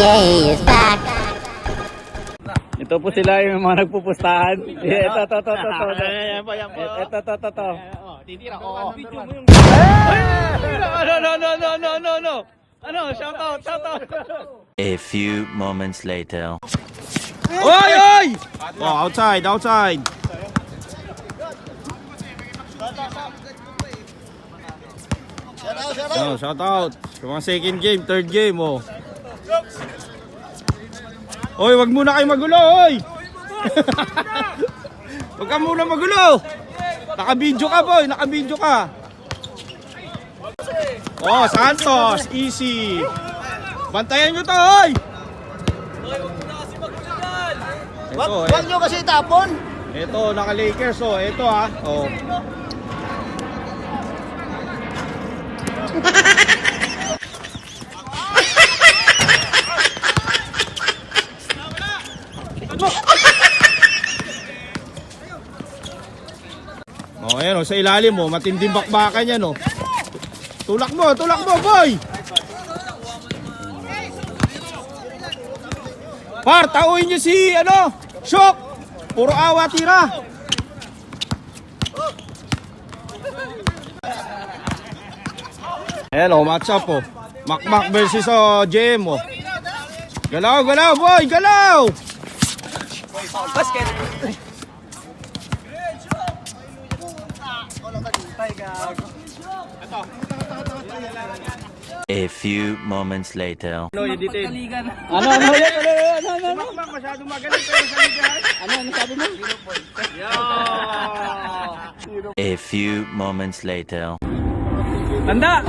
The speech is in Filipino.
PTA is back. Ito po sila yung mga nagpupustahan. Ito. Titira ko. No. Ano, shout out. A few moments later. Oy! Oh, outside. Shout out. Sa mga second game, third game, oh. Oy, wag muna kayo magulo, oy. Wag ka muna magulo. Naka-video ka, boy. Naka-video ka. Oh, Santos, easy. Bantayan nyo to, oy. Wag nyo kasi tapon. Ito, naka-Lakers, oh. Ito, ha. Oh. Oh, ayan, oh, sa ilalim mo, matinding bakbakan yan, oh. Tulak mo, boy. Par, tauhin niyo si, Shock. Puro awa tira. Ayan, oh, match up, oh. Makmak versus, JM, oh. Galaw, boy, galaw. Basket. A few moments later. Ano? Makmak masyadong magaling pero sa ligahan. Ano sabi mo? A few moments later. Tanda!